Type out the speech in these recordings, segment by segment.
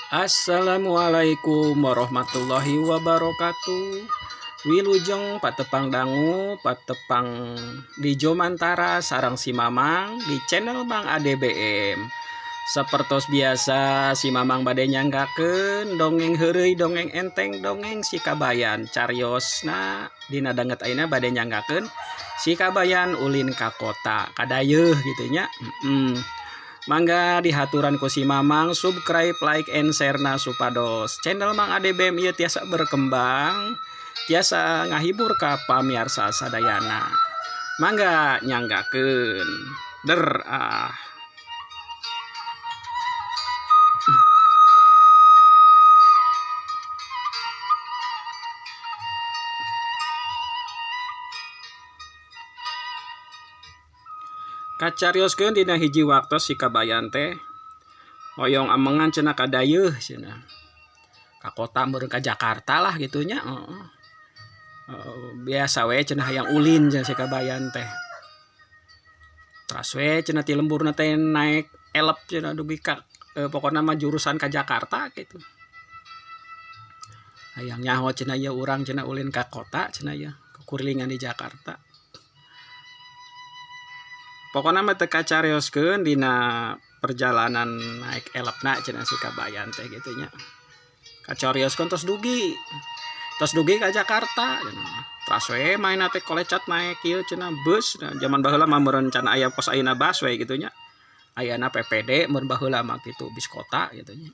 Assalamualaikum warahmatullahi wabarakatuh. Wilujeng patepang dangu patepang di Jomantara sarang si Mamang di channel Bang ADBM. Sapertos biasa si Mamang bade nyanggakeun dongeng heureuy dongeng enteng dongeng si Kabayan cariosna dina danget ayeuna bade nyanggakeun si Kabayan ulin ka kota kadayeuh kitu nya. Mangga dihaturan ku si Mamang subscribe, like, and share na supados channel Mang ADBM ieu tiasa berkembang, tiasa ngahibur ka pamiarsa sadayana. Mangga nyanggakeun. Kacarioskeun dina hiji waktu si Kabayan teh hoyong amengan cenah kadayeuh cenah ka kota meureun ka Jakarta lah gitunya. Biasa we cenah hayang ulin cenah si Kabayan teh. Teras we cenah ti lemburna teh naik elep cenah dugi ka pokona mah jurusan ka Jakarta gitu. Hayang nyaho cenah ieu urang cenah ulin ka kota cenah ieu kurilingan di Jakarta. Pokoknya mah teu kacarioskeun dina perjalanan naik elepna cenah si Kabayan teh gitu nya. Kacarioskeun tos dugi ka Jakarta cenah. Teras we maena teh kolecat naik ieu cenah bus. Nah, zaman baheula mah meureun can aya pos ayeuna busway gitu nya. Ayana PPD meureun baheula mah kitu bis kota gitu nya.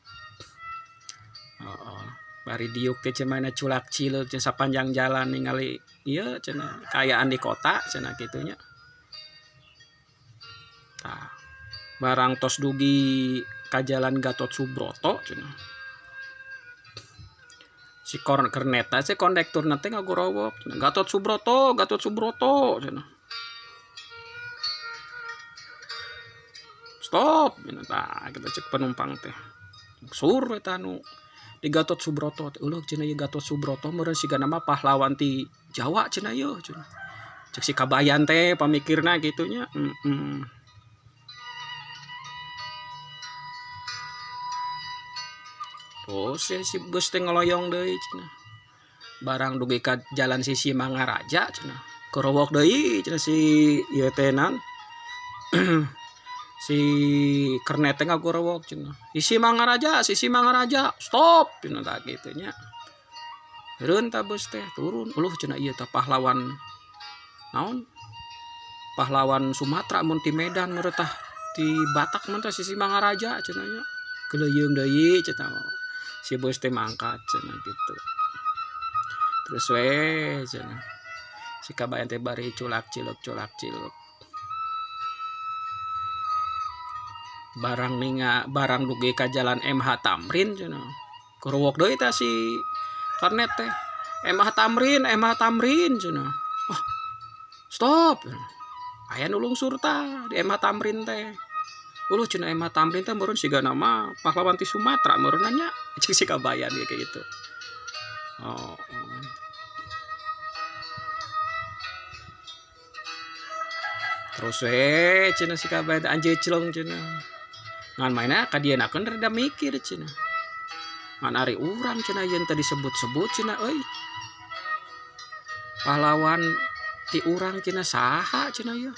Bari diuk teh cenah maena culak cileuk cenah sapanjang jalan ningali ieu cenah kaayaan di kota cenah kitu nya. Nah, barang tos dugi ka jalan Gatot Subroto cenah. Si korneta si kondekturna teh ngagorowok cenah. Gatot Subroto cenah. Stop cenah tah kita cek penumpang teh. Sur eta nu di Gatot Subroto teh. Uleuh cenah ieu Gatot Subroto meureun sigana mah pahlawan ti Jawa cenah ieu cenah. Cek si Kabayan teh pamikirna kitu nya. Terus si bus teh ngeloyong deui cenah. Barang dugi ka jalan Sisi Mangaraja cenah. Korowok deui cenah si ieu teh naon. Si kernet teh ngagorowok cenah. Sisi Mangaraja, stop cenah tah kitu nya. Heureun tah bus teh turun. Uluh cenah ieu tah pahlawan naon? Pahlawan Sumatera mun ti Medan meureun tah ti Batak mun tah Sisi Mangaraja cenah nya. Geleyeung deui cenah. Si bos teh mangkat cenah gitu. Terus we cenah. Si Kabayan teh bari culak ciluk. Barang dugi ka jalan MH Tamrin cenah. Korowok deui tah si kornet teh. MH Tamrin cenah. Wah. Stop. Aya nu lungsur tah di MH Tamrin teh. Uluh cenah MH Tamrin teh meureun sigana mah pahlawan ti Sumatera meureun nya cik si Kabayan kayak gitu. Terus we cenah si Kabayan anjeun celong cenah. Ngan maena ka dienakeun rada mikir cenah. Ngan ari urang cenah yen tadi disebut-sebut cenah euy. Pahlawan ti urang cenah saha cenah ieu?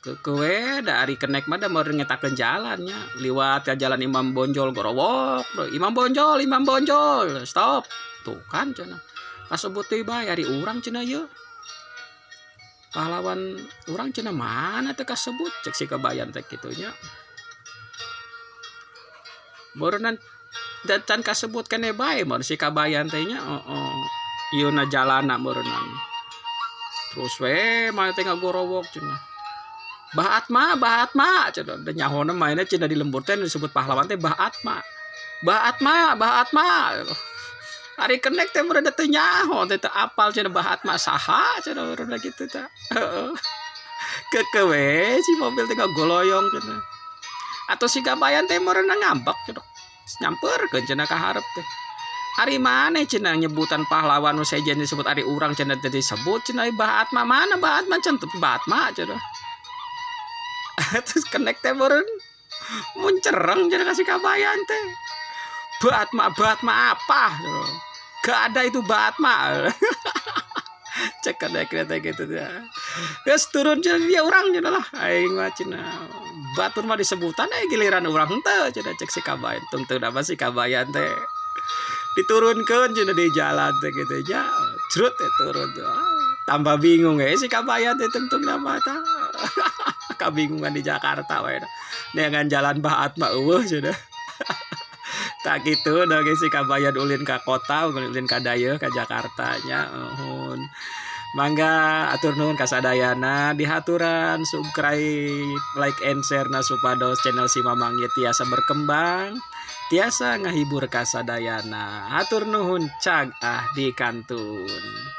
Kewe dari kenek mah da meureun ngetakeun jalan nya liwat ka jalan Imam Bonjol gorowok. Imam Bonjol stop. Tuh kan cenah. Kasebut deui bae ari urang cenah ieu. Pahlawan urang cenah mana teh kasebut cek si Kabayan teh kitu nya. Meureun dan kasebut keneh bae mun si Kabayan teh nya. Ieu na jalanna meureunan. Terus we mana teh ngagorowok cenah. Bah Atma cenah da nyahona maena cenah di lembur teh disebut pahlawan teh Bah Atma. Ari kenek teh meureun teu nyaho teh apal cenah Bah Atma saha cenah meureun kitu teh. Kekewe si mobil teh ngagoloyong cenah. Atuh si Kabayan teh meureun ngambek cenah. Nyamperkeun cenah ka hareup teh. Ari maneh cenah nyebutan pahlawan nu sejen disebut ari urang cenah teh disebut cenah Bah Atma mana Bah Atma cenah Bah Atma cenah. Terus kenek teh meureun mun cereng cenah ka si Kabayan teh. Batma apa? Gak ada itu Batma. Cek ada kereta gitu ya. Guys turun jadi dia orang jadi lah. Aing macam batur mah disebutan giliran orang teh jadi cek si kabayan. Tentu apa si kabayan teh diturunkan jadi di jalan teh gitu ya. Cerut ya turun tuh. Tambah bingung si kabayan teh tentu nama tah. Kabingungan di Jakarta wae. Dengan jalan Batma sudah. Tak gitu udah si kabayan ulin ke kota ulin ke daya ke Jakarta nya mangga atur nuhun kasadayana dihaturan subscribe like and share na supados channel si Mamang tiasa berkembang tiasa ngahibur kasadayana atur nuhun cag di kantun.